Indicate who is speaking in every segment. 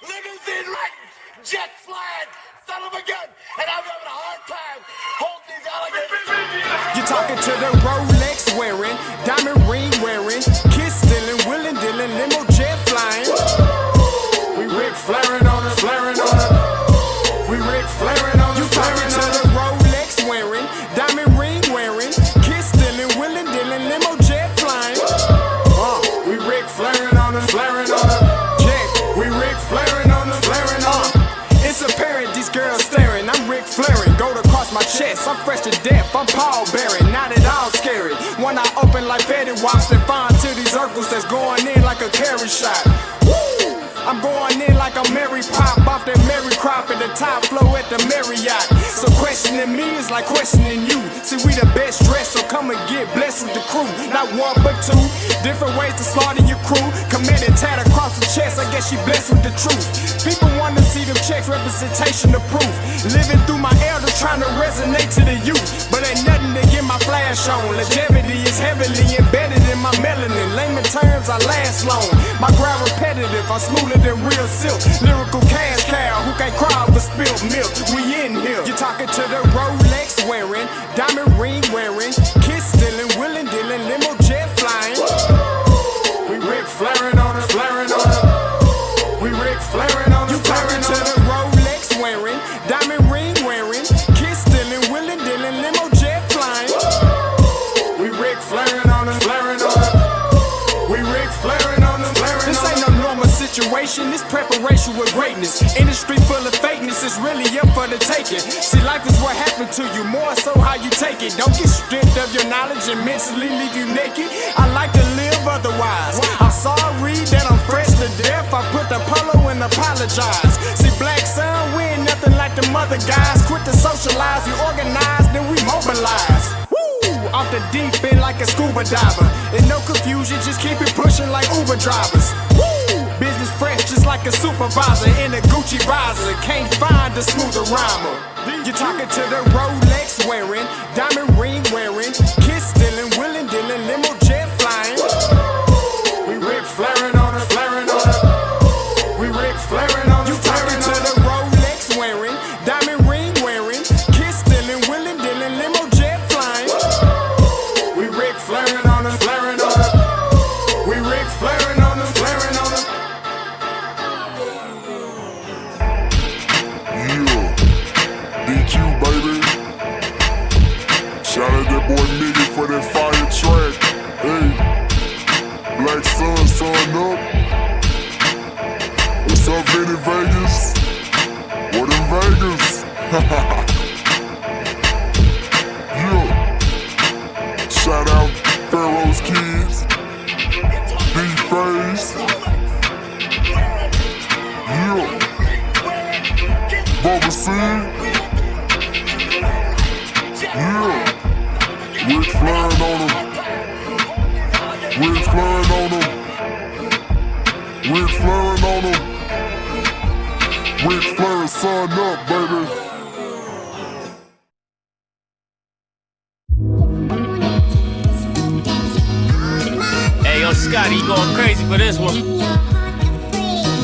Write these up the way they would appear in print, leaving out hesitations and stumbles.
Speaker 1: limousine riding, jet flying, son of a gun, and I'm having a hard time holding these alligators.
Speaker 2: You're talking to the Rolex wearing, diamond ring wearing, kiss stealing, willing dealing, limo jet flying. We Rick flaring on her, flaring on her. We Rick flaring on her. You talking to the Rolex wearing, diamond ring wearing, kiss stealing, willing dealing, limo jet flying. We Rick flaring on her, flaring on her. Jet, we Rick flaring on her, flaring on her. It's apparent these girls staring. I'm Rick flaring, gold across my chest. I'm fresh to death, I'm Paul Bearing, not at all scary. One eye open like Betty Wops and fine to these circles that's going in like a carry shot. Woo! I'm going in like a Mary Pop off that Mary Crop at the top flow at the Marriott. So questioning me is like questioning you. See, we the best dressed, so come and get blessed with the crew. Not one but two, different ways to slaughter your crew. Committed tat across the chest, I guess she blessed with the truth. People want to see them checks, representation of proof. Living through my elders trying to resonate to the youth. But ain't nothing to get my flash on. Longevity is heavily embedded in my melanin. Layman terms, I last long. My ground repetitive, I'm smoother than real silk. Lyrical cash cow who can't cry over spilled milk. We in here. You're talking to the Rolex wearing, diamond ring wearing, kiss stealing, willing dealing, limo jet flying. We Rick flaring on her, flaring on her. We Rick flaring on her, flaring on her. You talking to the Rolex wearing, diamond ring wearing, kiss stealing, willing dealing, limo jet flying. We Rick flaring on her, flaring on her. We Rick flaring on her, flaring on her. This ain't no normal situation, this preparation with greatness. Industry full of fakeness, it's really up for the taking. See, life is what happened to you, more so how you take it. Don't get stripped of your knowledge and mentally leave you naked. I like to live otherwise. I'm sorry that I'm fresh to death. I put the polo and apologize. See, black son, we ain't nothing like the mother guys. Quit to socialize, we organize, then we mobilize. Off the deep end like a scuba diver. And no confusion, just keep it pushing like Uber drivers. Woo! Business fresh just like a supervisor in a Gucci visor. Can't find a smoother rhymer. You're talking to the Rolex wearing, diamond ring wearing, kiss stealing, willing dealing, limo jet flying. We Rick flaring on her, flaring on her. We Rick flaring on her. You talking to the Rolex wearing, diamond ring wearing, kiss stealing, willing dealing, limo jet flying. We Rick flaring on her, flaring on her. We Rick flaring on her, flaring on her.
Speaker 3: Yeah, DQ baby. Shout out that boy Nigga for that fire track. Hey, Black Sun, sun up. What's up, Vinny Vegas? What in Vegas? Yeah. Shout out Pharaoh's Kids, D-Phase, yeah, Bubba C, yeah, Rick flaring on him, Rick flaring on him, Rick flaring on him, Rick flaring, sun up, baby.
Speaker 4: Yo, Scotty, you going crazy for this one.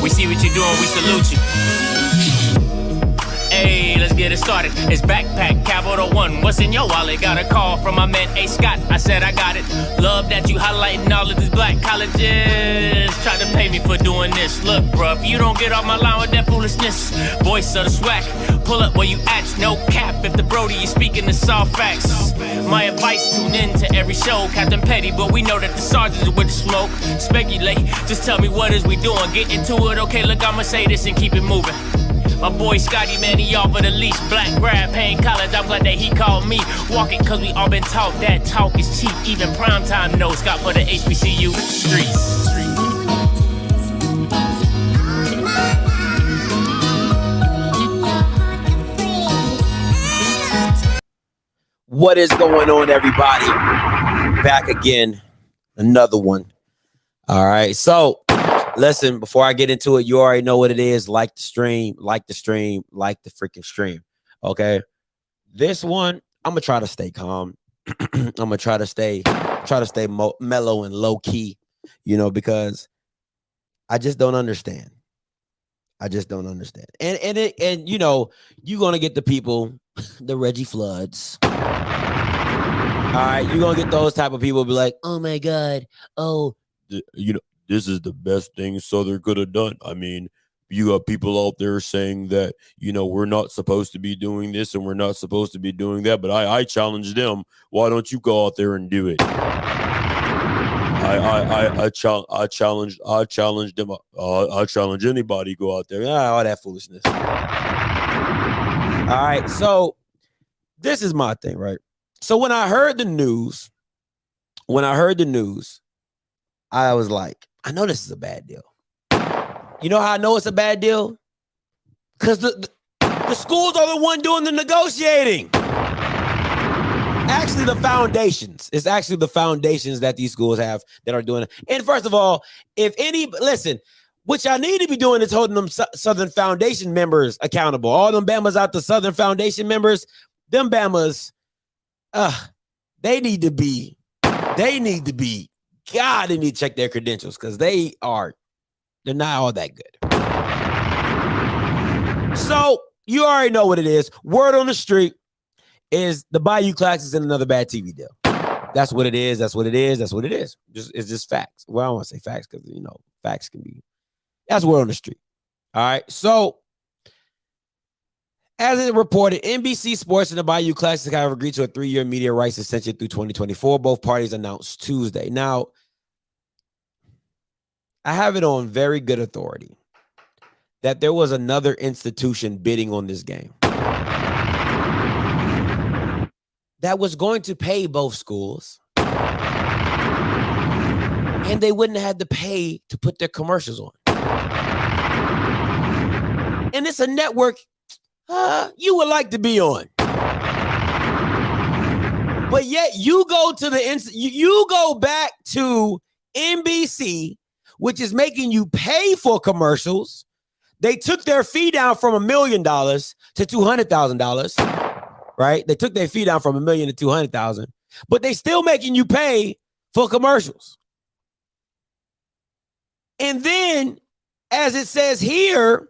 Speaker 4: We see what you're doing, we salute you. Hey, let's get it started. It's Backpack Capital One. What's in your wallet? Got a call from my man A. Scott. I said I got it. Love that you highlighting all of these black colleges. Try to pay me for doing this. Look, bruh, if you don't get off my line with that foolishness, voice of the swag, pull up where you at. No cap if the Brody is speaking the soft facts. My advice, tune in to every show. Captain Petty, but we know that the sergeant is with the smoke. Speculate, just tell me what is we doing. Get into it, okay, look, I'ma say this and keep it moving. My boy Scotty, man, he offered the least. Black grad, paying college, I'm glad that he called me. Walking, cause we all been taught that talk is cheap. Even primetime knows Scott for the HBCU streets.
Speaker 5: What is going on, everybody? Back again, another one. All right, so listen, before I get into it, you already know what it is. Like the stream, like the stream, like the freaking stream. Okay, this one I'm gonna try to stay calm. I'm gonna try to stay mellow and low key, you know, because I just don't understand. I just don't understand. And you know, you're gonna get the people, the Reggie Floods. All right, you're gonna get those type of people be like, oh my God, oh, you know, this is the best thing Southern could have done. I mean, you got people out there saying that, you know, we're not supposed to be doing this and we're not supposed to be doing that, but I challenge them. Why don't you go out there and do it? I challenge them. I challenge anybody to go out there. All that foolishness. All right, so this is my thing, right? So when I heard the news, I was like, I know this is a bad deal. You know how I know it's a bad deal? Because the schools are the one doing the negotiating. Actually, the foundations. It's actually the foundations that these schools have that are doing it. And first of all, listen, what y'all need to be doing is holding them Southern Foundation members accountable. All them Bamas out the Southern Foundation members, them Bamas, they need to be, God, they need to check their credentials because they're not all that good. So you already know what it is. Word on the street is the Bayou class is in another bad TV deal. That's what it is. That's what it is. That's what it is. It's just facts. Well, I don't want to say facts because, you know, facts can be. That's word on the street. All right. So as it reported, NBC Sports and the Bayou Classic have agreed to a 3-year media rights extension through 2024. Both parties announced Tuesday. Now, I have it on very good authority that there was another institution bidding on this game that was going to pay both schools, and they wouldn't have to pay to put their commercials on. And it's a network you would like to be on. But yet you go to you go back to NBC, which is making you pay for commercials. They took their fee down from $1 million to $200,000, right? They took their fee down from $1 million to $200,000, but they still making you pay for commercials. And then, as it says here,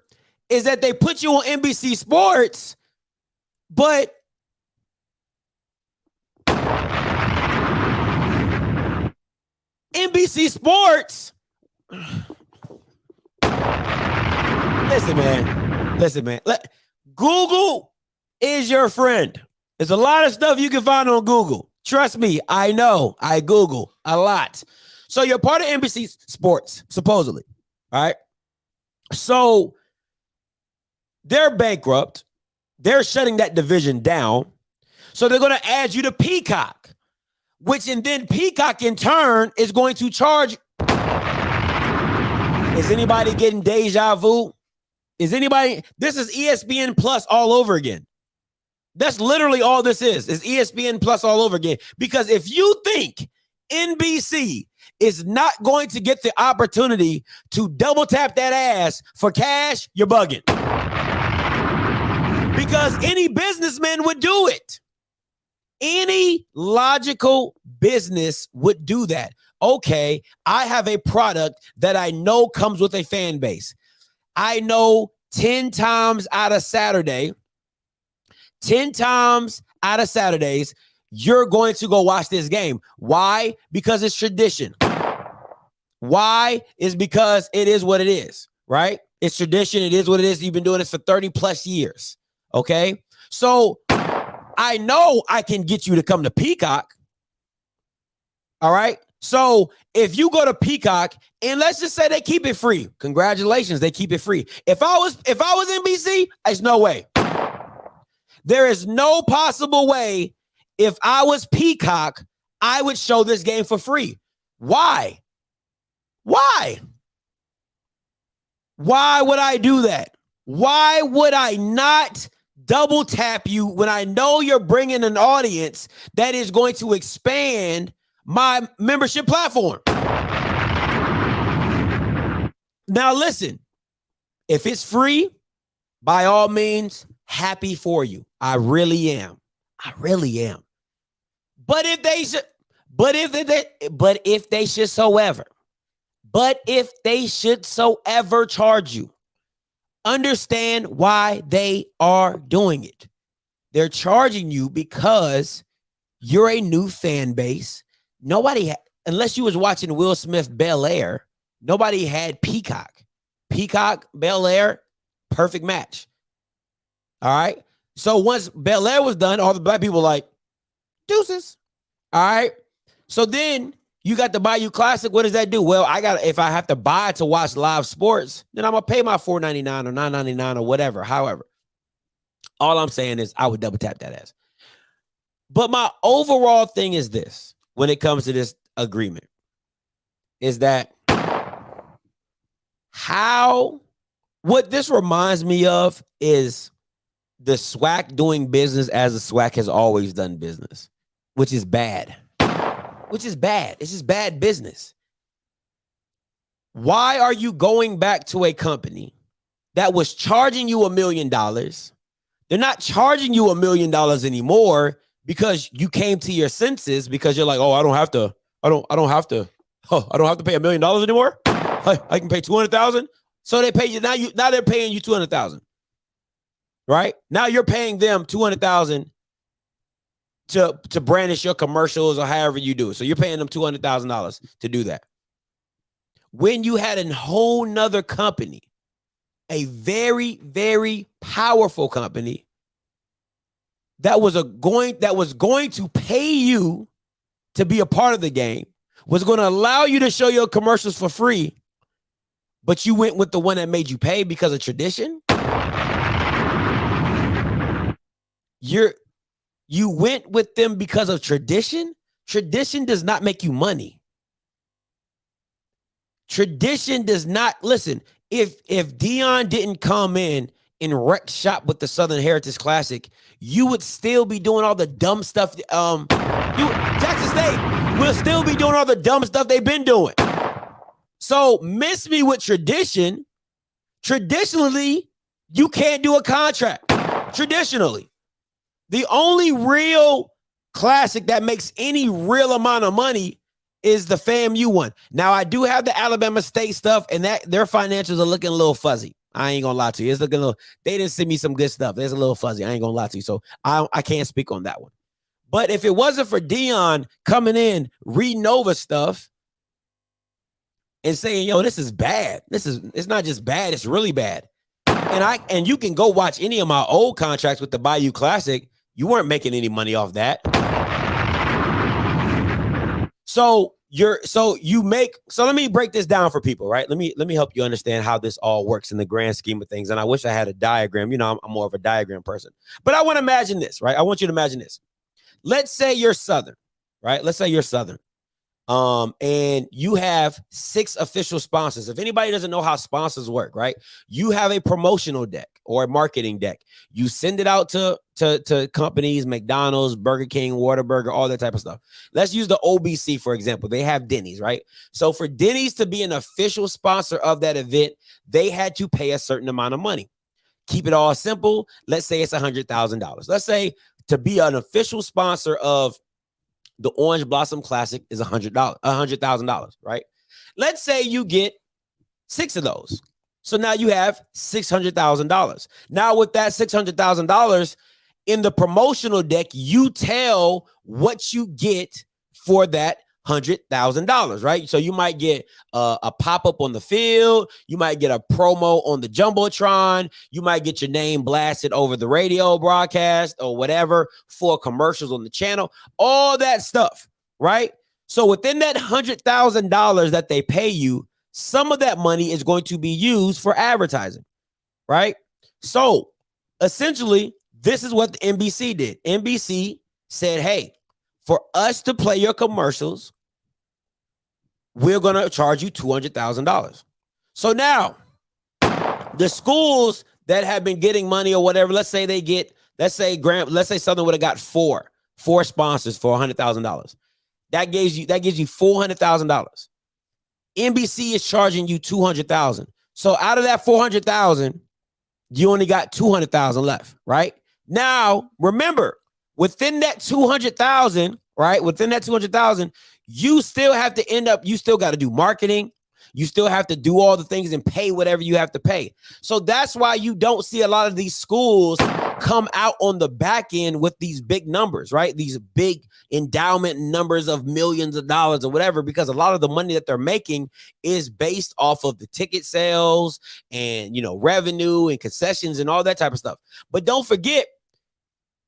Speaker 5: is that they put you on NBC Sports, but NBC Sports. Listen, man. Google is your friend. There's a lot of stuff you can find on Google. Trust me, I know. I Google a lot. So you're part of NBC Sports, supposedly. All right. So they're bankrupt. They're shutting that division down. So they're going to add you to Peacock, and then Peacock in turn is going to charge. Is anybody getting deja vu? This is ESPN Plus all over again. That's literally all this is ESPN Plus all over again. Because if you think NBC is not going to get the opportunity to double tap that ass for cash, you're bugging. Because any businessman would do it. Any logical business would do that. Okay, I have a product that I know comes with a fan base. I know 10 times out of Saturdays, you're going to go watch this game. Why? Because it's tradition. Why? Is because it is what it is, right? It's tradition. It is what it is. You've been doing this for 30 plus years. Okay. So I know I can get you to come to Peacock. All right. So if you go to Peacock and let's just say they keep it free, congratulations, they keep it free. If I was NBC, there's no way. There is no possible way. If I was Peacock, I would show this game for free. Why? Why would I do that? Why would I not double tap you when I know you're bringing an audience that is going to expand my membership platform? Now, listen, if it's free, by all means, happy for you. I really am. But if they should so ever charge you understand why they are doing it. They're charging you because you're a new fan base. Nobody, unless you was watching Will Smith Bel-Air, nobody had Peacock. Peacock, Bel-Air, perfect match. All right. So once Bel-Air was done, all the black people were like, deuces. All right. So then you got the Bayou Classic. What does that do? Well, if I have to buy to watch live sports, then I'm gonna pay my $4.99 or $9.99 or whatever. However, all I'm saying is I would double tap that ass. But my overall thing is this: when it comes to this agreement, is that what this reminds me of is the SWAC doing business as the SWAC has always done business, which is bad. Which is bad. It's just bad business. Why are you going back to a company that was charging you $1 million? They're not charging you $1 million anymore because you came to your senses, because you're like, oh, I don't have to pay $1 million anymore. I can pay 200,000. So they pay you now they're paying you 200,000. Right? Now you're paying them 200,000 to brandish your commercials or however you do it. So you're paying them $200,000 to do that. When you had a whole nother company, a very, very powerful company that was going to pay you to be a part of the game, was going to allow you to show your commercials for free, but you went with the one that made you pay because of tradition. You went with them because of tradition. Tradition does not make you money. Tradition does not, listen, if Dion didn't come in and wreck shop with the Southern Heritage Classic, you would still be doing all the dumb stuff. Jackson State will still be doing all the dumb stuff they've been doing. So miss me with tradition. Traditionally, you can't do a contract. Traditionally. The only real classic that makes any real amount of money is the FAMU one. Now, I do have the Alabama State stuff, and that their financials are looking a little fuzzy. I ain't gonna lie to you. It's looking a little, they didn't send me some good stuff. There's a little fuzzy. I ain't gonna lie to you. So I can't speak on that one. But if it wasn't for Dion coming in, reading over stuff and saying, yo, this is bad. It's not just bad, it's really bad. And you can go watch any of my old contracts with the Bayou Classic. You weren't making any money off that. So let me break this down for people, right? Let me help you understand how this all works in the grand scheme of things. And I wish I had a diagram. You know, I'm more of a diagram person. But I want to imagine this, right? I want you to imagine this. Let's say you're Southern, right? Let's say you're Southern. And you have 6 official sponsors. If anybody doesn't know how sponsors work, right? You have a promotional deck or a marketing deck. You send it out to companies, McDonald's, Burger King, Whataburger, all that type of stuff. Let's use the OBC, for example. They have Denny's, right? So for Denny's to be an official sponsor of that event, they had to pay a certain amount of money. Keep it all simple. Let's say it's $100,000. Let's say to be an official sponsor of the Orange Blossom Classic is $100,000, right? Let's say you get 6 of those. So now you have $600,000. Now with that $600,000 in the promotional deck, you tell what you get for that $100,000, right? So you might get a pop-up on the field. You might get a promo on the Jumbotron. You might get your name blasted over the radio broadcast or whatever for commercials on the channel, all that stuff, right? So within that $100,000 that they pay you, some of that money is going to be used for advertising, right? So essentially, this is what the NBC did. NBC said, hey, for us to play your commercials, we're going to charge you $200,000. So now the schools that have been getting money or whatever, let's say Southern would have got four sponsors for $100,000. That gives you $400,000. NBC is charging you $200,000. So out of that $400,000, you only got $200,000 left, right? Now, remember, within that $200,000, right? Within that $200,000, you still have to you still got to do marketing. You still have to do all the things and pay whatever you have to pay. So that's why you don't see a lot of these schools come out on the back end with these big numbers, right? These big endowment numbers of millions of dollars or whatever, because a lot of the money that they're making is based off of the ticket sales and, you know, revenue and concessions and all that type of stuff. But don't forget,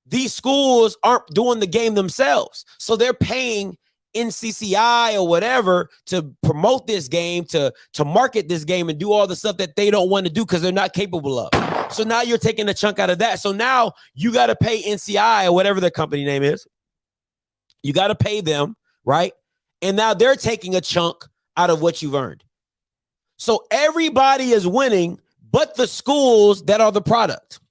Speaker 5: these schools aren't doing the game themselves. So they're paying NCCI or whatever to promote this game, to market this game and do all the stuff that they don't want to do because they're not capable of. So now you're taking a chunk out of that. So now you got to pay NCI or whatever their company name is. You got to pay them, right? And now they're taking a chunk out of what you've earned. So everybody is winning, but the schools that are the product.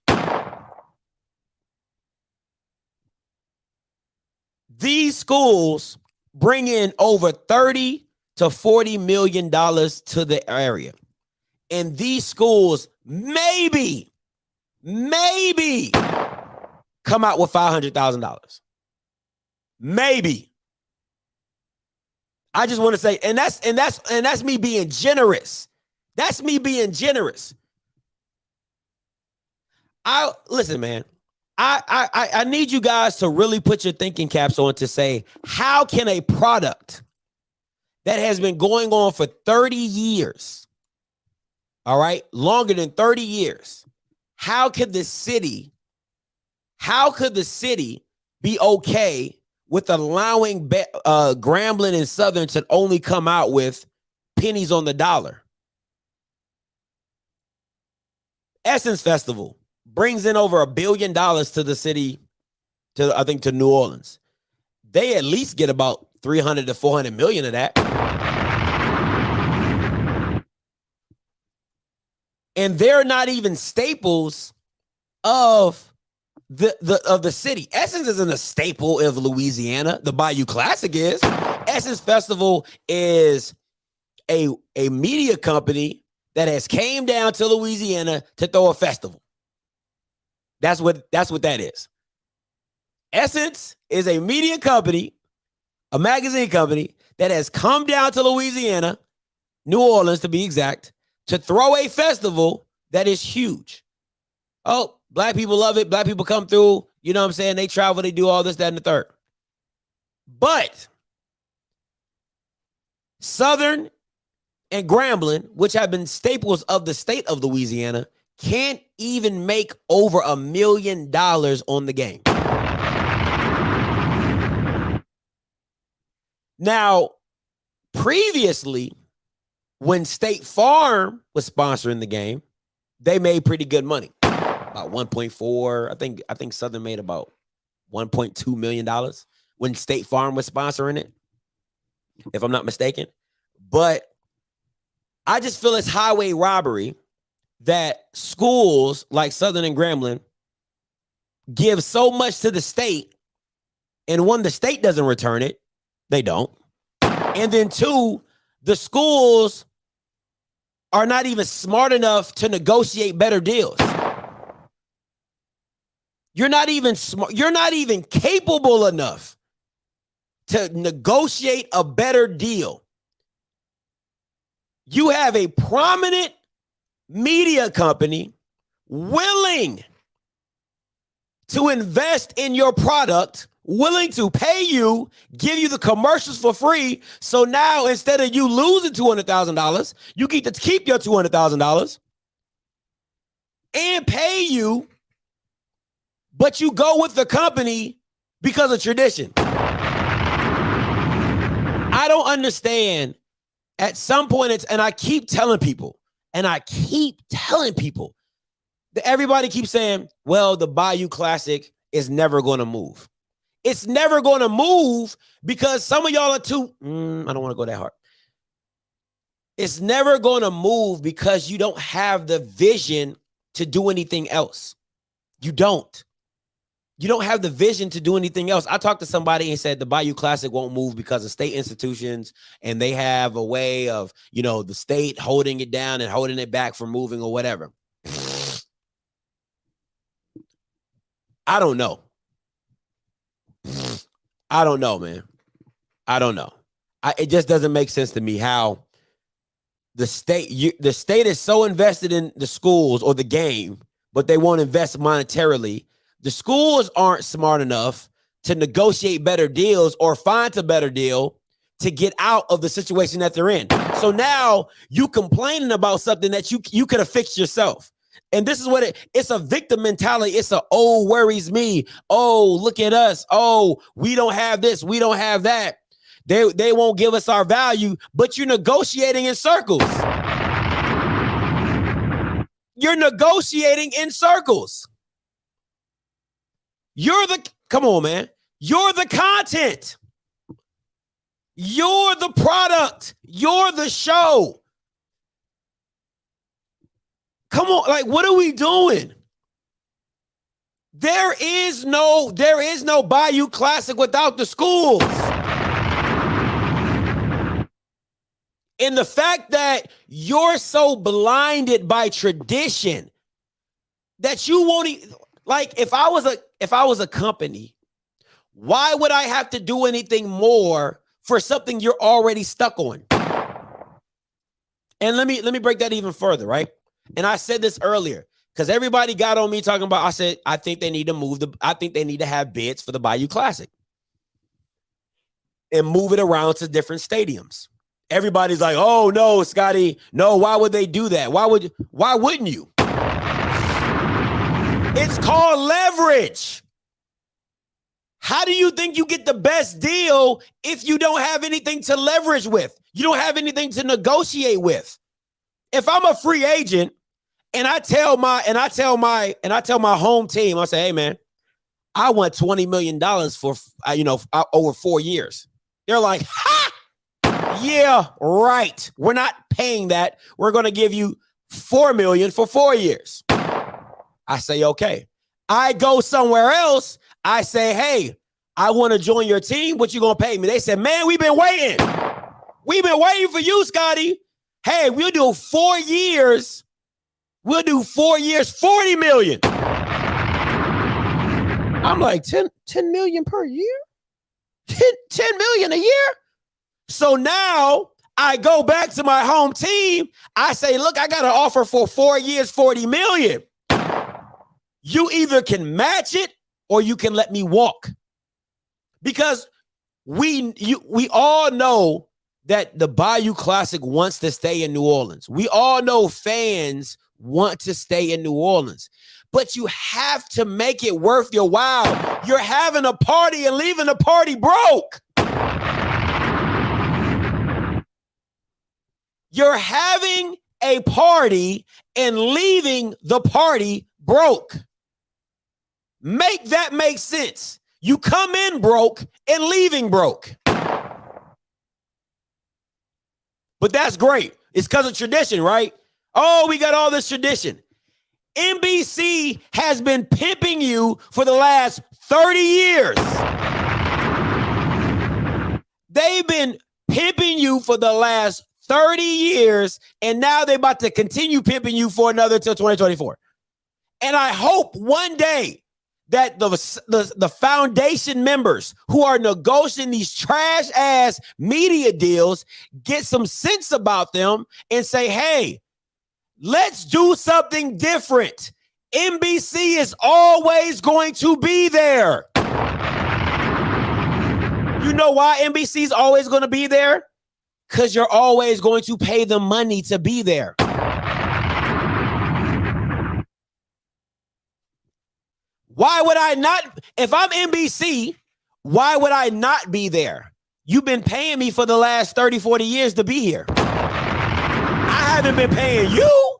Speaker 5: These schools bring in over 30 to 40 million dollars to the area. And these schools maybe come out with $500,000. Maybe. I just want to say, and that's me being generous. That's me being generous. Listen, man. I need you guys to really put your thinking caps on to say, how can a product that has been going on for 30 years, all right, longer than 30 years, how could the city be okay with allowing Grambling and Southern to only come out with pennies on the dollar? Essence Festival brings in over $1 billion to the city, to New Orleans. They at least get about 300 to 400 million of that. And they're not even staples of the city. Essence isn't a staple of Louisiana. The Bayou Classic is. Essence Festival is a media company that has came down to Louisiana to throw a festival. That's what that is. Essence is a media company, a magazine company that has come down to Louisiana, New Orleans to be exact, to throw a festival that is huge. Oh, black people love it. Black people come through. You know what I'm saying? They travel, they do all this, that, and the third. But Southern and Grambling, which have been staples of the state of Louisiana, can't even make over $1 million on the game. Now, previously, when State Farm was sponsoring the game, they made pretty good money. About 1.4. I think Southern made about $1.2 million when State Farm was sponsoring it, if I'm not mistaken. But I just feel it's highway robbery that schools like Southern and Grambling give so much to the state, and one, the state doesn't return it. They don't. And then two, the schools are not even smart enough to negotiate better deals. You're not even smart. You're not even capable enough to negotiate a better deal. You have a prominent media company willing to invest in your product, willing to pay you, give you the commercials for free. So now instead of you losing $200,000, you get to keep your $200,000 and pay you, but you go with the company because of tradition. I don't understand. At some point, and I keep telling people, that everybody keeps saying, well, the Bayou Classic is never going to move. It's never going to move because some of y'all are too, I don't want to go that hard. It's never going to move because you don't have the vision to do anything else. You don't have the vision to do anything else. I talked to somebody and said the Bayou Classic won't move because of state institutions, and they have a way of, the state holding it down and holding it back from moving or whatever. I don't know. I don't know, man. I don't know. It just doesn't make sense to me how the state is so invested in the schools or the game, but they won't invest monetarily. The schools aren't smart enough to negotiate better deals or find a better deal to get out of the situation that they're in. So now you complaining about something that you could have fixed yourself. And this is what it's a victim mentality. It's a, oh, worries me. Oh, look at us. Oh, we don't have this. We don't have that. They won't give us our value, but you're negotiating in circles. You're negotiating in circles. Come on, man. You're the content. You're the product. You're the show. Come on, like, what are we doing? There is no Bayou Classic without the schools. And the fact that you're so blinded by tradition that you won't even, like, if I was a company, why would I have to do anything more for something you're already stuck on? And let me break that even further, right? And I said this earlier because everybody got on me talking about, I said, I think they need to have bids for the Bayou Classic and move it around to different stadiums. Everybody's like, oh no, Scotty, no, why would they do that? Why wouldn't you? It's called leverage. How do you think you get the best deal if you don't have anything to leverage with? You don't have anything to negotiate with. If I'm a free agent and I tell my home team, I say, hey man, I want $20 million for over 4 years. They're like, ha! Yeah, right. We're not paying that. We're going to give you $4 million for 4 years. I say, okay. I go somewhere else. I say, hey, I want to join your team. What you going to pay me? They said, man, we've been waiting. We've been waiting for you, Scotty. Hey, we'll do 4 years. We'll do 4 years, 40 million. I'm like, 10 million per year? 10 million a year? So now I go back to my home team. I say, look, I got an offer for 4 years, 40 million. You either can match it or you can let me walk. Because we all know that the Bayou Classic wants to stay in New Orleans. We all know fans want to stay in New Orleans. But you have to make it worth your while. You're having a party and leaving the party broke. You're having a party and leaving the party broke. Make that make sense. You come in broke and leaving broke. But that's great. It's because of tradition, right? Oh, we got all this tradition. NBC has been pimping you for the last 30 years. They've been pimping you for the last 30 years, and now they're about to continue pimping you for another till 2024. And I hope one day that the foundation members who are negotiating these trash ass media deals get some sense about them and say, hey, let's do something different. NBC is always going to be there. You know why NBC is always going to be there? Because you're always going to pay them money to be there. Why would I not? If I'm NBC, why would I not be there? You've been paying me for the last 30, 40 years to be here. I haven't been paying you.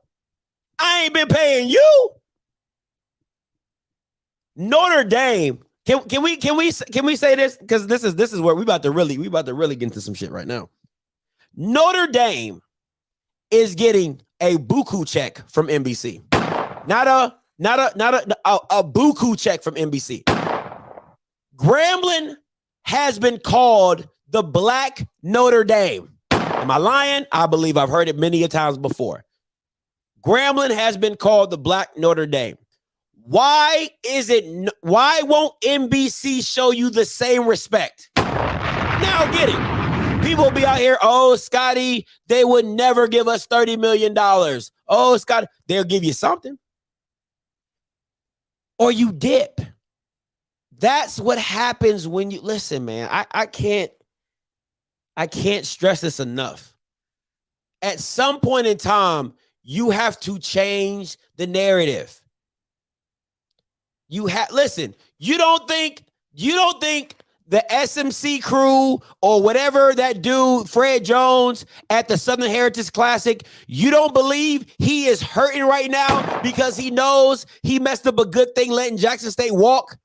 Speaker 5: I ain't been paying you. Notre Dame. Can we say this? Because this is where we about to really get into some shit right now. Notre Dame is getting a buku check from NBC. Not a buku check from NBC. Grambling has been called the Black Notre Dame. Am I lying? I believe I've heard it many a times before. Grambling has been called the Black Notre Dame. Why won't NBC show you the same respect? Now get it. People will be out here, oh, Scotty, they would never give us $30 million. Oh, Scotty, they'll give you something. Or you dip. That's what happens when you listen, man. I can't stress this enough. At some point in time, you have to change the narrative. Listen, you don't think the SMC crew or whatever that dude, Fred Jones at the Southern Heritage Classic, you don't believe he is hurting right now because he knows he messed up a good thing letting Jackson State walk?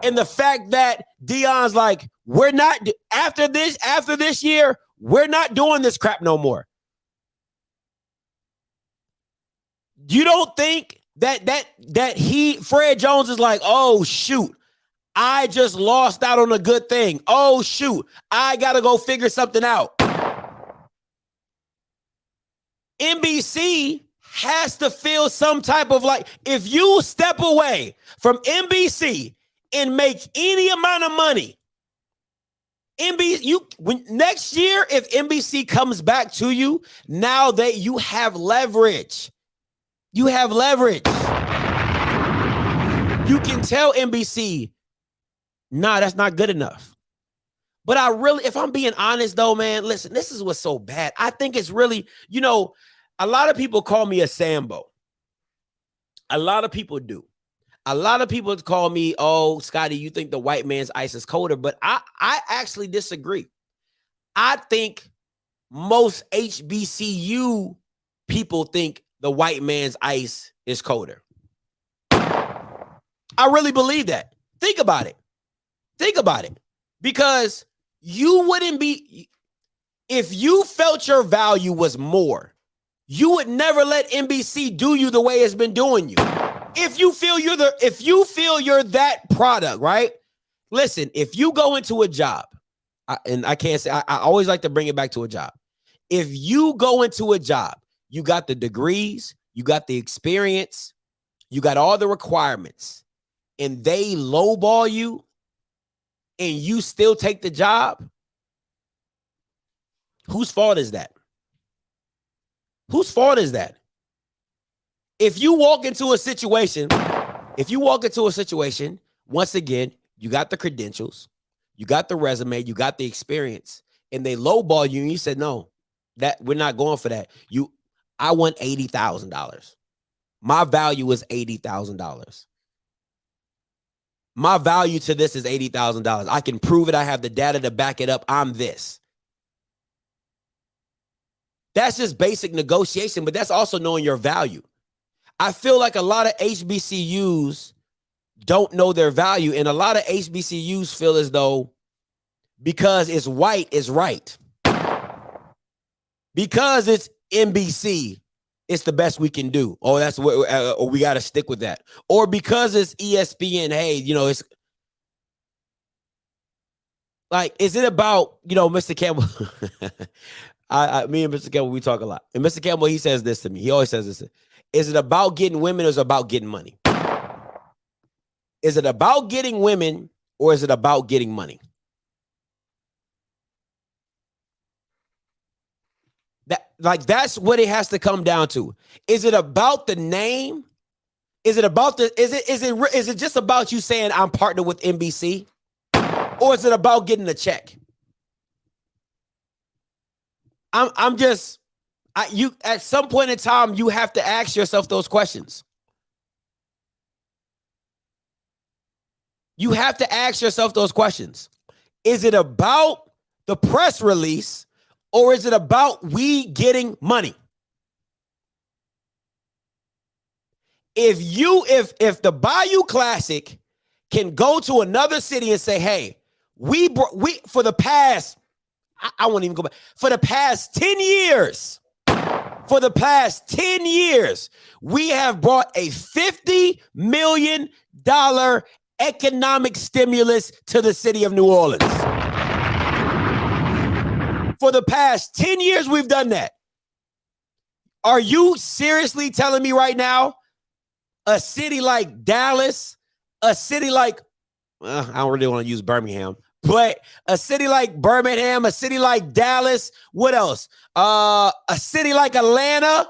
Speaker 5: And the fact that Deion's like, we're not, after this year, we're not doing this crap no more. You don't think that Fred Jones is like, oh, shoot, I just lost out on a good thing. Oh, shoot, I got to go figure something out. NBC has to feel some type of like, if you step away from NBC and make any amount of money, next year, if NBC comes back to you, now that you have leverage, you can tell NBC, nah, that's not good enough. But if I'm being honest though, man, listen, this is what's so bad. I think it's really, a lot of people call me a Sambo. A lot of people do. A lot of people call me, oh, Scotty, you think the white man's ice is colder, but I actually disagree. I think most HBCU people think the white man's ice is colder. I really believe that. Think about it. Because you wouldn't be, if you felt your value was more, you would never let NBC do you the way it's been doing you. If you feel you're that product, right? Listen, if you go into a job, I can't say, I always like to bring it back to a job. If you go into a job, you got the degrees, you got the experience, you got all the requirements, and they lowball you, and you still take the job, whose fault is that? Whose fault is that? If you walk into a situation, once again, you got the credentials, you got the resume, you got the experience, and they lowball you, and you said, no, that we're not going for that. I want $80,000. My value is $80,000. My value to this is $80,000. I can prove it. I have the data to back it up. I'm this. That's just basic negotiation, but that's also knowing your value. I feel like a lot of HBCUs don't know their value, and a lot of HBCUs feel as though because it's white is right. Because it's NBC, it's the best we can do. Oh, that's what or we got to stick with that. Or because it's ESPN, hey, it's like, is it about, Mr. Campbell? Me and Mr. Campbell, we talk a lot. And Mr. Campbell, he says this to me. He always says this. Is it about getting women or is it about getting money? Is it about getting women or is it about getting money? That's what it has to come down to. Is it about the name? Is it just about you saying I'm partnered with NBC? Or is it about getting a check? You at some point in time, you have to ask yourself those questions. You have to ask yourself those questions. Is it about the press release or is it about we getting money? If the Bayou Classic can go to another city and say, hey, we for the past, I won't even go back, for the past 10 years, we have brought a $50 million economic stimulus to the city of New Orleans. For the past 10 years, we've done that. Are you seriously telling me right now, a city like Dallas, a city like, I don't really want to use Birmingham, But a city like Birmingham, a city like Dallas, what else? A city like Atlanta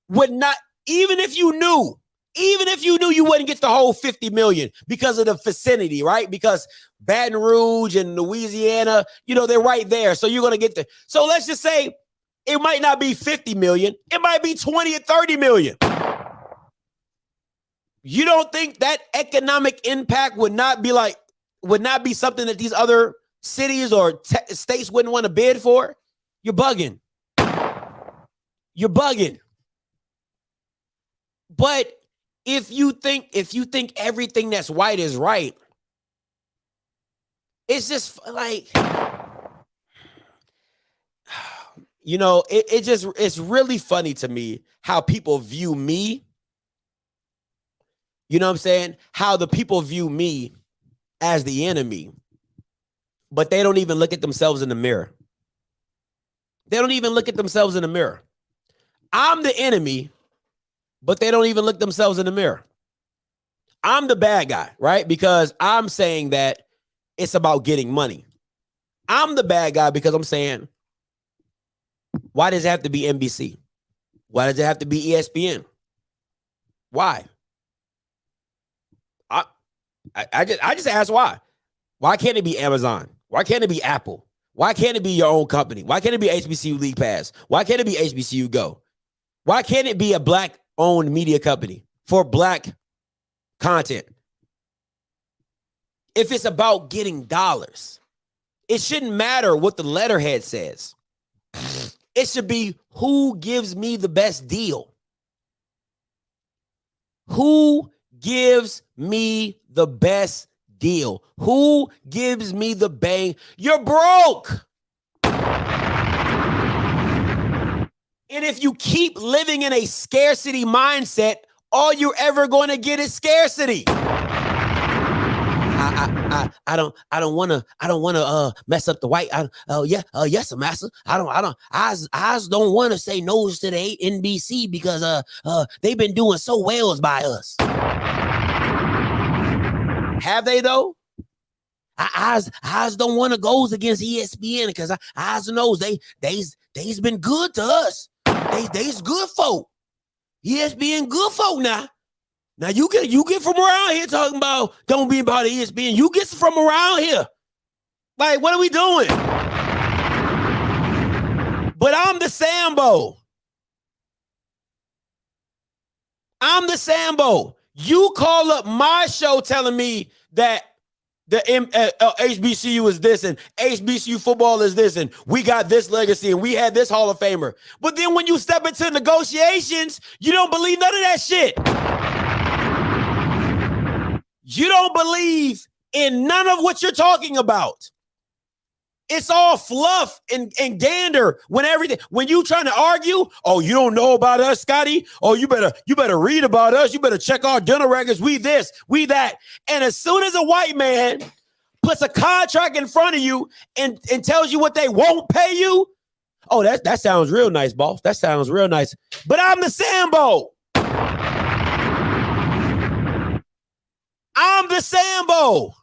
Speaker 5: would not, even if you knew you wouldn't get the whole 50 million because of the vicinity, right? Because Baton Rouge and Louisiana, they're right there. So you're going to get so let's just say it might not be 50 million. It might be 20 or 30 million. You don't think that economic impact would not be something that these other cities or states wouldn't want to bid for? You're bugging. You're bugging. But if you think everything that's white is right, it's just like, it's really funny to me how people view me. You know what I'm saying? How the people view me as the enemy, but they don't even look at themselves in the mirror. They don't even look at themselves in the mirror. I'm the enemy, but they don't even look themselves in the mirror. I'm the bad guy, right? Because I'm saying that it's about getting money. I'm the bad guy because I'm saying, why does it have to be NBC? Why does it have to be ESPN? Why? I just ask why. Why can't it be Amazon? Why can't it be Apple? Why can't it be your own company? Why can't it be HBCU League Pass? Why can't it be HBCU Go? Why can't it be a black-owned media company for black content? If it's about getting dollars, it shouldn't matter what the letterhead says. It should be who gives me the best deal. Who gives me the best deal? Who gives me the bang? You're broke. And if you keep living in a scarcity mindset, all you're ever going to get is scarcity. I don't want to mess up the white. Yes, master. I don't want to say no's to the NBC because they've been doing so well by us. Have they though? I don't want to go against ESPN because I knows they's been good to us. They's good folk. ESPN good folk now. Now you get from around here talking about don't be about ESPN. You get from around here. Like, what are we doing? But I'm the Sambo. I'm the Sambo. You call up my show telling me that the HBCU is this and HBCU football is this and we got this legacy and we had this Hall of Famer. But then when you step into negotiations, you don't believe none of that shit. You don't believe in none of what you're talking about. It's all fluff and gander when you trying to argue, oh, you don't know about us, Scotty. Oh, you better read about us. You better check our dinner records. We this, we that. And as soon as a white man puts a contract in front of you and tells you what they won't pay you, oh, that sounds real nice, boss. That sounds real nice. But I'm the Sambo. I'm the Sambo.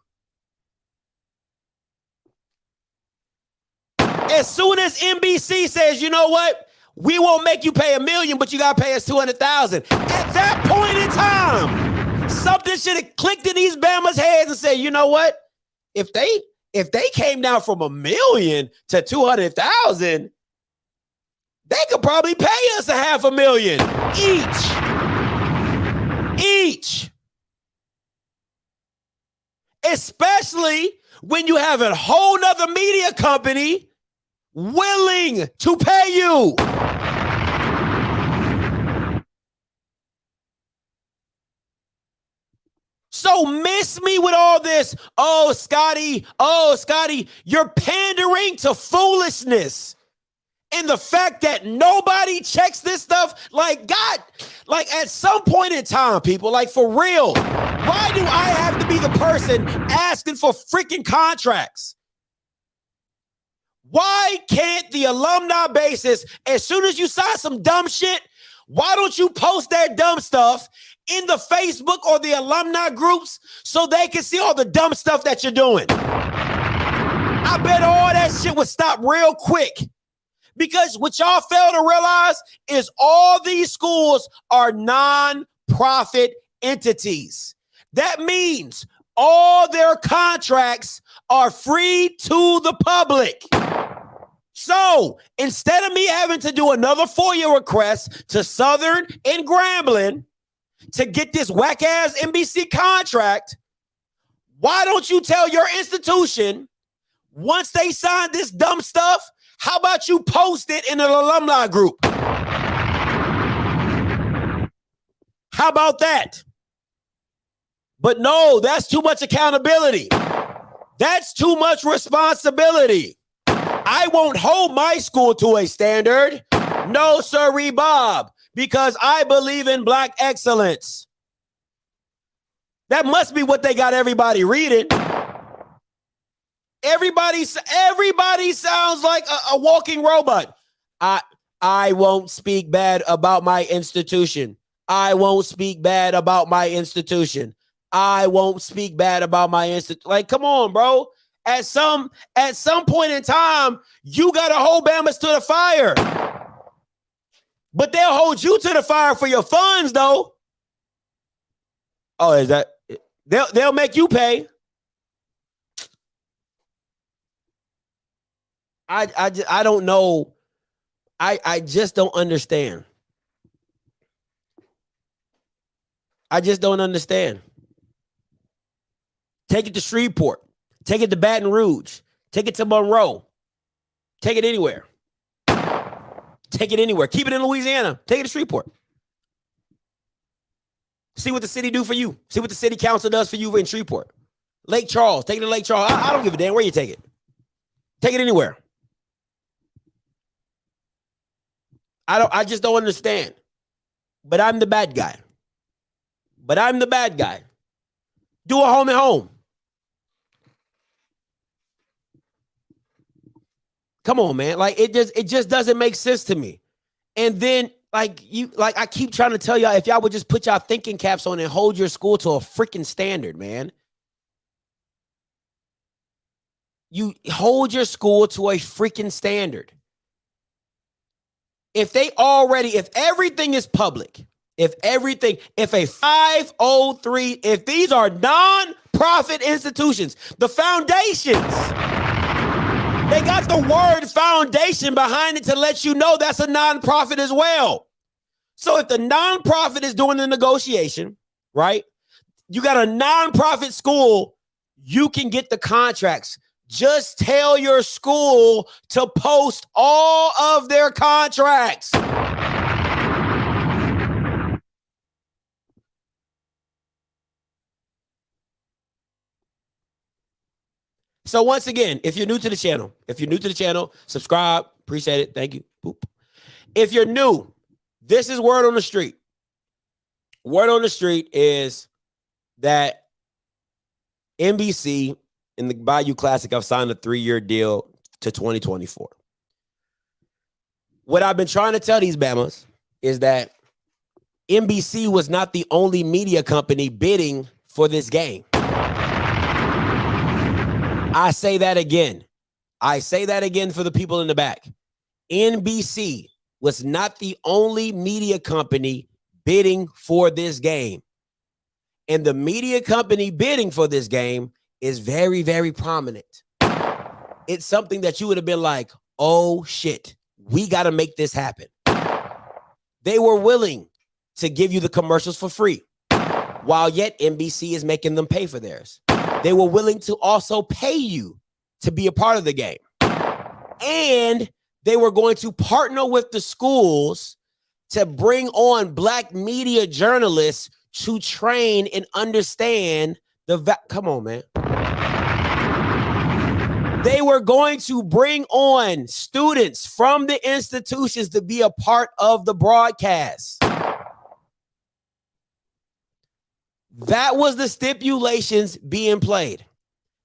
Speaker 5: As soon as NBC says, you know what? We won't make you pay $1 million, but you got to pay us $200,000. At that point in time, something should have clicked in these Bama's heads and said, you know what? If they came down from $1 million to $200,000, they could probably pay us $500,000 each. Especially when you have a whole nother media company willing to pay you. So miss me with all this. Oh, Scotty, you're pandering to foolishness. And the fact that nobody checks this stuff, like God, like at some point in time, people, like for real, why do I have to be the person asking for freaking contracts? Why can't the alumni basis, as soon as you sign some dumb shit, Why don't you post that dumb stuff in the Facebook or the alumni groups so they can see all the dumb stuff that you're doing? I bet all that shit would stop real quick. Because what y'all fail to realize is all these schools are non-profit entities. That means all their contracts are free to the public. So instead of me having to do another FOIA request to Southern and Grambling to get this whack-ass NBC contract, why don't you tell your institution, once they sign this dumb stuff, how about you post it in an alumni group? How about that? But no, that's too much accountability. That's too much responsibility. I won't hold my school to a standard. No, sirree, Bob, because I believe in Black excellence. That must be what they got everybody reading. Everybody sounds like a walking robot. I won't speak bad about my institution. I won't speak bad about my institution. I won't speak bad about my institution. Like, come on, bro. At some point in time, you got to hold Bamas to the fire. But they'll hold you to the fire for your funds, though. Oh, is that? They'll make you pay. I don't know. I just don't understand. I just don't understand. Take it to Shreveport. Take it to Baton Rouge. Take it to Monroe. Take it anywhere. Take it anywhere. Keep it in Louisiana. Take it to Shreveport. See what the city do for you. See what the city council does for you in Shreveport. Lake Charles. Take it to Lake Charles. I don't give a damn where you take it. Take it anywhere. I just don't understand. But I'm the bad guy. Do a home and home. Come on, man. Like it just doesn't make sense to me. And then I keep trying to tell y'all, if y'all would just put y'all thinking caps on and hold your school to a freaking standard, man. You hold your school to a freaking standard. If everything is public, if a 503, if these are non-profit institutions, the foundations, they got the word foundation behind it to let you know that's a nonprofit as well. So if the nonprofit is doing the negotiation, right? You got a nonprofit school, you can get the contracts. Just tell your school to post all of their contracts. So once again, if you're new to the channel, subscribe. Appreciate it. Thank you. Boop. If you're new, this is word on the street. Word on the street is that NBC in the Bayou Classic, I've signed a 3-year deal to 2024. What I've been trying to tell these Bamas is that NBC was not the only media company bidding for this game. I say that again. For the people in the back. NBC was not the only media company bidding for this game. And the media company bidding for this game is very, very prominent. It's something that you would have been like, oh shit, we got to make this happen. They were willing to give you the commercials for free, while yet NBC is making them pay for theirs. They were willing to also pay you to be a part of the game. And they were going to partner with the schools to bring on Black media journalists to train and understand come on, man. They were going to bring on students from the institutions to be a part of the broadcast. That was the stipulations being played.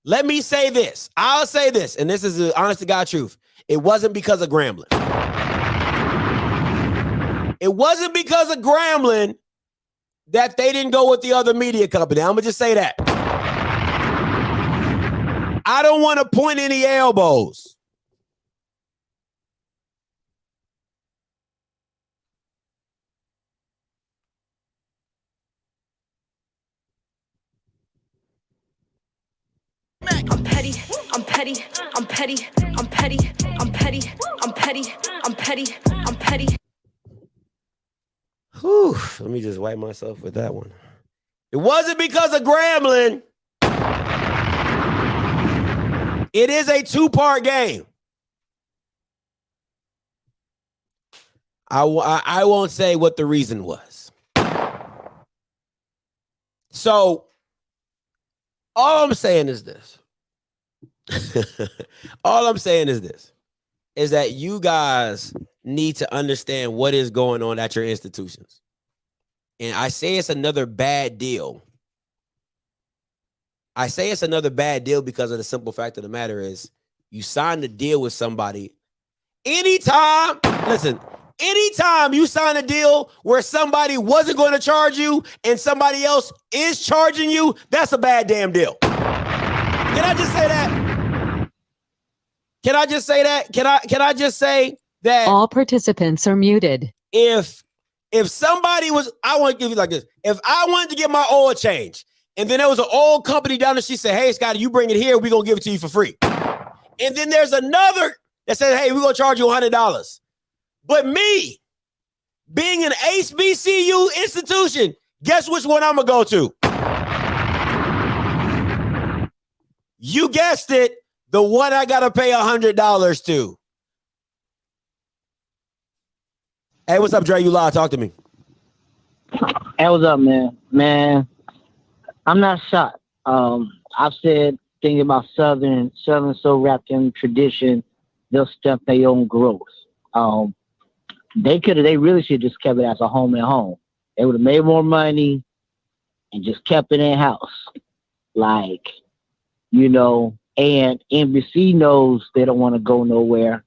Speaker 5: Let me say this. I'll say this, and this is the honest to God truth. It wasn't because of Grambling. It wasn't because of Grambling that they didn't go with the other media company. I'm gonna just say that. I don't want to point any elbows.
Speaker 6: I'm petty, I'm petty, I'm petty, I'm petty, I'm petty, I'm petty, I'm petty, I'm petty.
Speaker 5: Whew, let me just wipe myself with that one. It wasn't because of Grambling. It is a two-part game. I won't say what the reason was. So, all I'm saying is this. All I'm saying is this. Is that you guys need to understand what is going on at your institutions. And I say it's another bad deal. I say it's another bad deal because of the simple fact of the matter is you signed a deal with somebody. Anytime you sign a deal where somebody wasn't going to charge you and somebody else is charging you, that's a bad damn deal. Can I just say that? Can I just say that? Can I just say that
Speaker 7: all participants are muted?
Speaker 5: If somebody was, I want to give you like this. If I wanted to get my oil change, and then there was an oil company down there, she said, "Hey, Scotty, you bring it here, we're gonna give it to you for free." And then there's another that says, "Hey, we're gonna charge you $100." But me, being an HBCU institution, guess which one I'm gonna go to? You guessed it. The one I gotta pay $100 to. Hey, what's up, Dre? You live? Talk to me.
Speaker 8: Hey, what's up, man? Man, I'm not shocked. I've said thinking about Southern so wrapped in tradition, they'll step their own growth. They really should just kept it as a home and home. They would have made more money and just kept it in house, like, you know. And NBC knows they don't want to go nowhere.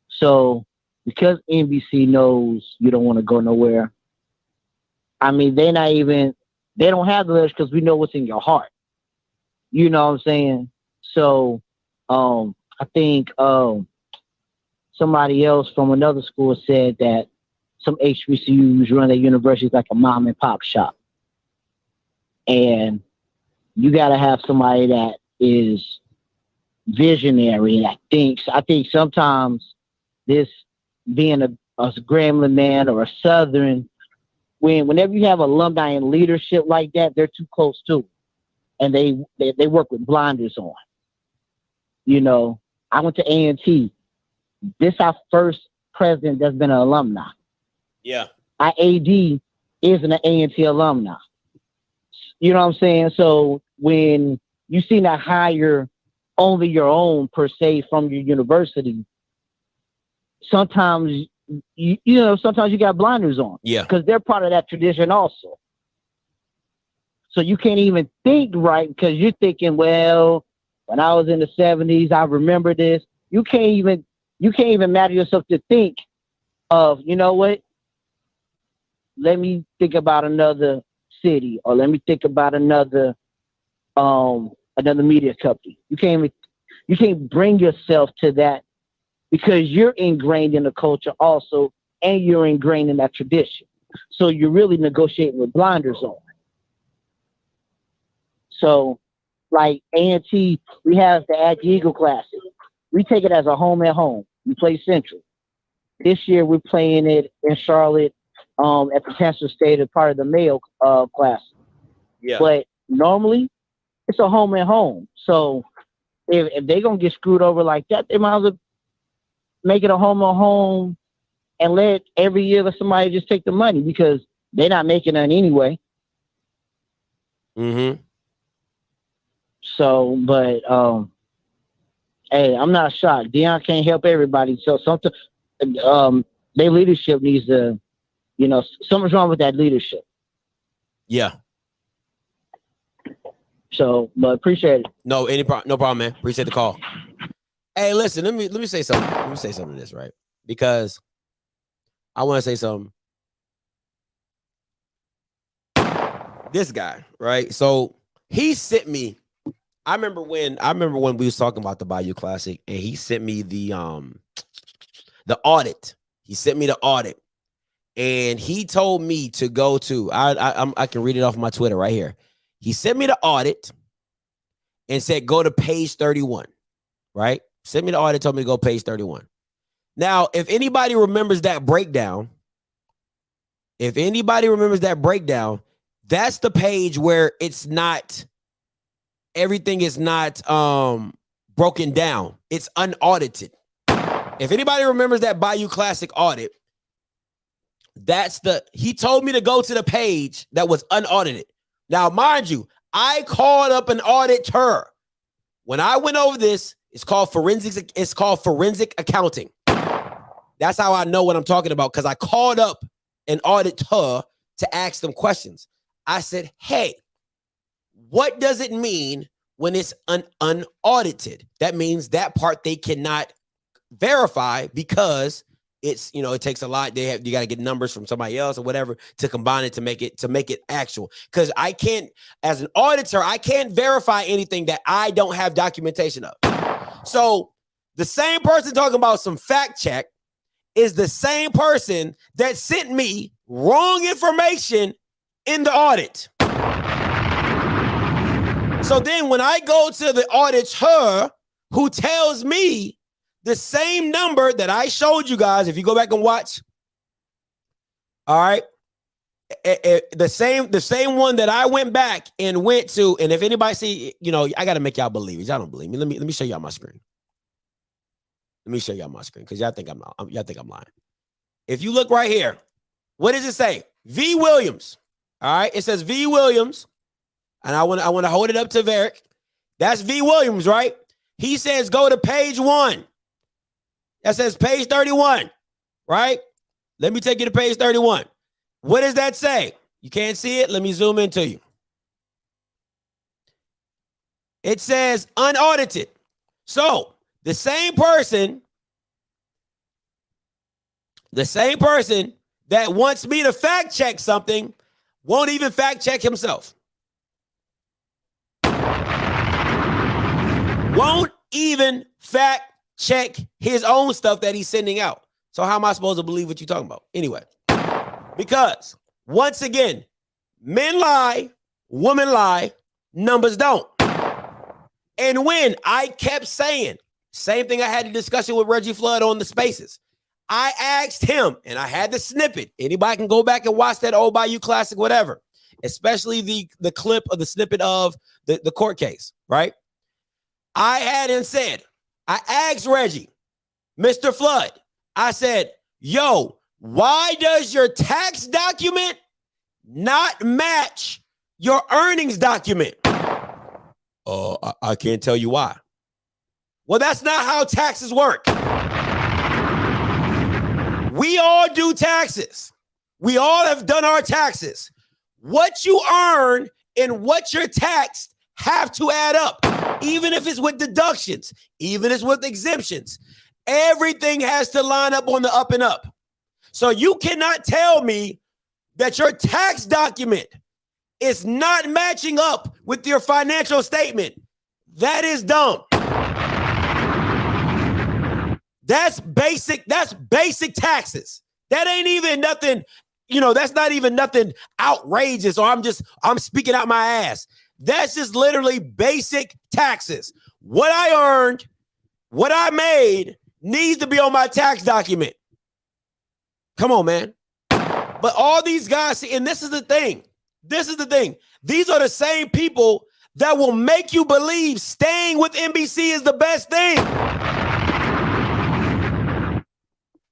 Speaker 8: So because NBC knows you don't want to go nowhere, I mean, they don't have the letters because we know what's in your heart. You know what I'm saying? So I think somebody else from another school said that some HBCUs run their universities like a mom and pop shop. And you got to have somebody that is visionary and I think sometimes this being a Grambling man or a Southern, whenever you have alumni and leadership like that, they're too close to it. And they work with blinders on. You know, I went to A&T. This is our first president that's been an alumni.
Speaker 5: Yeah.
Speaker 8: Our AD is an A&T alumni. You know what I'm saying? So when you see that hire only your own per se from your university, sometimes you got blinders on.
Speaker 5: Yeah.
Speaker 8: Because they're part of that tradition also. So you can't even think right because you're thinking, well, when I was in the 70s, I remember this. You can't even matter yourself to think of, you know what? Let me think about another city, or let me think about another media company. You can't bring yourself to that because you're ingrained in the culture also, and you're ingrained in that tradition. So you're really negotiating with blinders on. So, like A&T, we have the Aggie Eagle Classic. We take it as a home and home. We play Central. This year we're playing it in Charlotte at Potential State as part of the Mayo Classic.
Speaker 5: Yeah.
Speaker 8: But normally it's a home and home. So if they're gonna get screwed over like that, they might as well make it a home and home and let every year let somebody just take the money because they're not making none anyway.
Speaker 5: Mm-hmm.
Speaker 8: So, but hey, I'm not shocked. Deion can't help everybody. So sometimes their leadership needs to, you know, something's wrong with that leadership.
Speaker 5: Yeah.
Speaker 8: So, but appreciate it.
Speaker 5: No problem, man. Appreciate the call. Hey, listen, let me say something. Let me say something to this, right? Because I want to say something. this guy, right? So he sent me. I remember when we was talking about the Bayou Classic, and he sent me the audit. He sent me the audit, and he told me to go to. I can read it off my Twitter right here. He sent me the audit and said go to page 31. Right? Sent me the audit, told me to go page 31. Now, if anybody remembers that breakdown, that's the page where it's not, everything is not broken down. It's unaudited. If anybody remembers that Bayou Classic audit, he told me to go to the page that was unaudited. Now, mind you, I called up an auditor. When I went over this, it's called forensic accounting. That's how I know what I'm talking about, because I called up an auditor to ask them questions. I said, hey, what does it mean when it's unaudited? That means that part they cannot verify because it's, it takes a lot. You got to get numbers from somebody else or whatever to combine it to make it actual. Because I can't, as an auditor, I can't verify anything that I don't have documentation of. So the same person talking about some fact check is the same person that sent me wrong information in the audit. So then when I go to the auditor who tells me the same number that I showed you guys, if you go back and watch, all right, the same one that I went back and went to, and if anybody see, I got to make y'all believe it. Y'all don't believe me. Let me show y'all my screen. Let me show y'all my screen because y'all think I'm lying. If you look right here, what does it say? V. Williams. All right, it says V. Williams, and I want to hold it up to Varick. That's V. Williams, right? He says go to page 1. That says page 31, right? Let me take you to page 31. What does that say? You can't see it. Let me zoom into you. It says unaudited. So the same person that wants me to fact check something won't even fact check himself. Won't even fact check his own stuff that he's sending out. So how am I supposed to believe what you're talking about? Anyway, because once again, men lie, women lie, numbers don't. And when I kept saying, same thing I had a discussion with Reggie Flood on the Spaces. I asked him, and I had the snippet. Anybody can go back and watch that old Bayou Classic, whatever, especially the clip of the snippet of the court case, right? I had him said, I asked Reggie, Mr. Flood, I said, yo, why does your tax document not match your earnings document? I can't tell you why. Well, that's not how taxes work. We all do taxes. We all have done our taxes. What you earn and what you're taxed have to add up, even if it's with deductions, even if it's with exemptions. Everything has to line up on the up and up. So you cannot tell me that your tax document is not matching up with your financial statement. That is dumb. That's basic taxes. That ain't even nothing, that's not even nothing outrageous, or I'm speaking out my ass. That's just literally basic taxes. What I earned, what I made needs to be on my tax document. Come on, man. But all these guys see, and this is the thing. These are the same people that will make you believe staying with NBC is the best thing.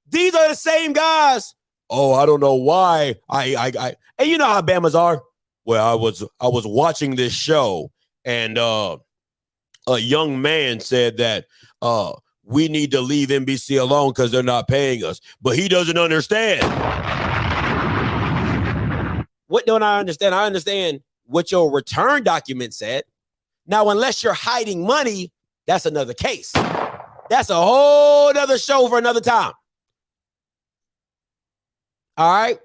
Speaker 5: These are the same guys. Oh, I don't know why. And you know how Bamas are. Well, I was watching this show, and a young man said that we need to leave NBC alone because they're not paying us. But he doesn't understand. What don't I understand? I understand what your return document said. Now, unless you're hiding money, that's another case. That's a whole other show for another time. All right.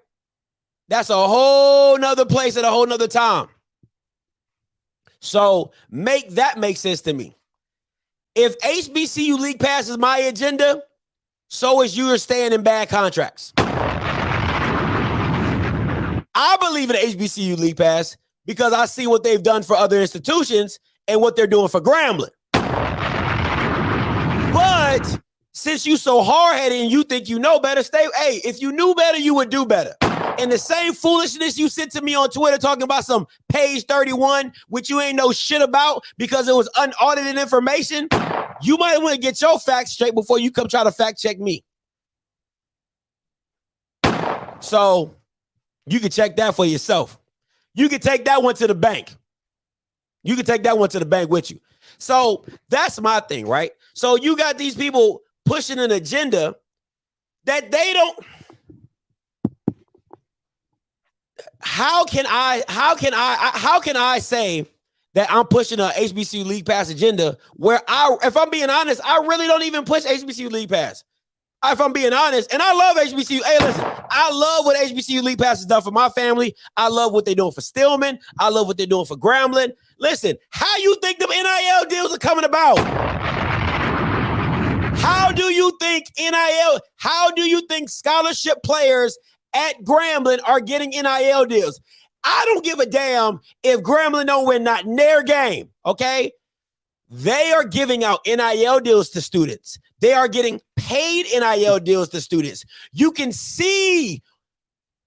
Speaker 5: That's a whole nother place at a whole nother time. So make that make sense to me. If HBCU League Pass is my agenda, so is you staying in bad contracts. I believe in the HBCU League Pass because I see what they've done for other institutions and what they're doing for Grambling. But since you so hard-headed and you think you know better, stay. Hey, if you knew better, you would do better. And the same foolishness you sent to me on Twitter talking about some page 31, which you ain't know shit about because it was unaudited information, you might want to get your facts straight before you come try to fact check me. So you can check that for yourself. You can take that one to the bank. You can take that one to the bank with you. So that's my thing, right? So you got these people pushing an agenda that they don't. How can I say that I'm pushing a HBCU League Pass agenda where if I'm being honest, I really don't even push HBCU League Pass. If I'm being honest, and I love HBCU. Hey, listen, I love what HBCU League Pass has done for my family. I love what they're doing for Stillman. I love what they're doing for Grambling. Listen, how you think them NIL deals are coming about? How do you think NIL, how do you think scholarship players at Grambling are getting NIL deals? I don't give a damn if Grambling don't win not in their game, okay? They are giving out NIL deals to students. They are getting paid NIL deals to students. You can see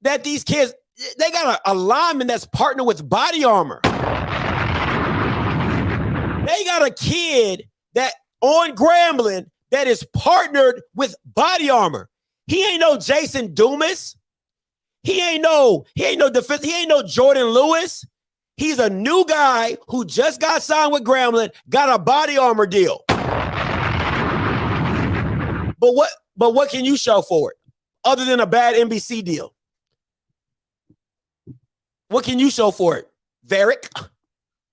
Speaker 5: that these kids, they got a lineman that's partnered with Body Armor. They got a kid that on Grambling that is partnered with Body Armor. He ain't no Jason Dumas. He ain't no defense. He ain't no Jordan Lewis. He's a new guy who just got signed with Grambling, got a Body Armor deal. But what can you show for it other than a bad NBC deal? What can you show for it, Varick?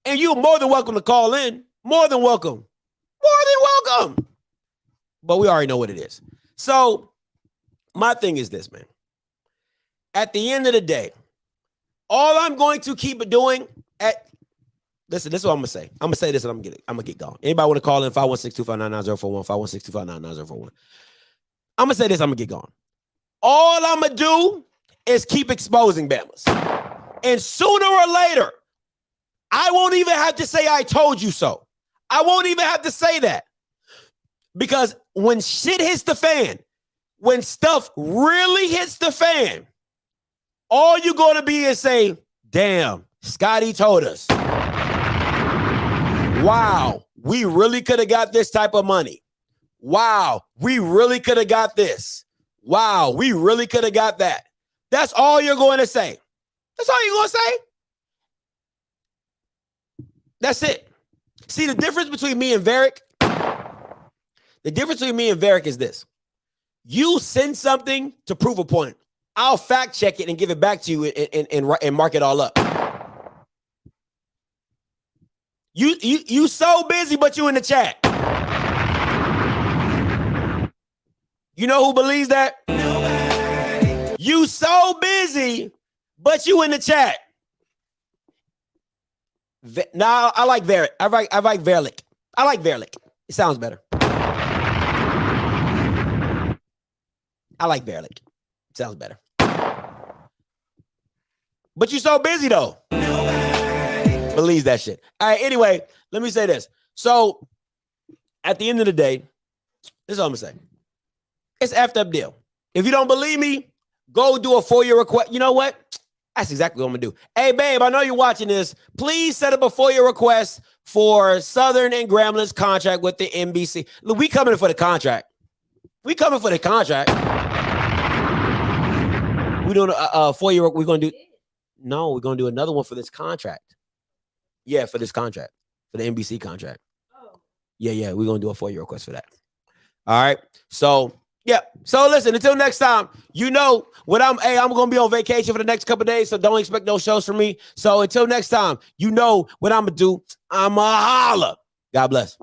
Speaker 5: And you're more than welcome to call in. More than welcome. More than welcome. But we already know what it is. So my thing is this, man. At the end of the day, all I'm going to keep doing listen, this is what I'm going to say. I'm going to say this and I'm going to get going. Anybody want to call in 516-259-9041, 516-259-9041. I'm going to say this, I'm going to get going. All I'm going to do is keep exposing Bamas. And sooner or later, I won't even have to say I told you so. I won't even have to say that. Because when shit hits the fan, when stuff really hits the fan, all you're going to be is say, damn, Scotty told us. Wow, we really could have got this type of money. Wow, we really could have got this. Wow, we really could have got that. That's all you're going to say. That's all you're going to say. That's it. See, the difference between me and Varick, is this. You send something to prove a point. I'll fact check it and give it back to you and mark it all up. You so busy, but you in the chat. You know who believes that? Nobody. You so busy, but you in the chat. Nah, I like Varick. I like Verlick. I like Verlick. It sounds better. I like Verlick. It sounds better. But you so busy though. Nobody believes that shit. All right, anyway, let me say this. So at the end of the day, this is all I'm gonna say. It's an effed up deal. If you don't believe me, go do a FOIA request. You know what? That's exactly what I'm gonna do. Hey, babe, I know you're watching this. Please set up a FOIA request for Southern and Grambling's contract with the NBC. Look, we coming for the contract. We coming for the contract. We doing a FOIA. We're gonna do. No, we're gonna do another one for this contract. Yeah, for this contract, for the NBC contract. Oh. Yeah, we're gonna do a FOIA request for that. All right. So. Yeah. So listen, until next time, you know what I'm going to be on vacation for the next couple of days, so don't expect no shows from me. So until next time, you know what I'm going to do. I'm a holla. God bless.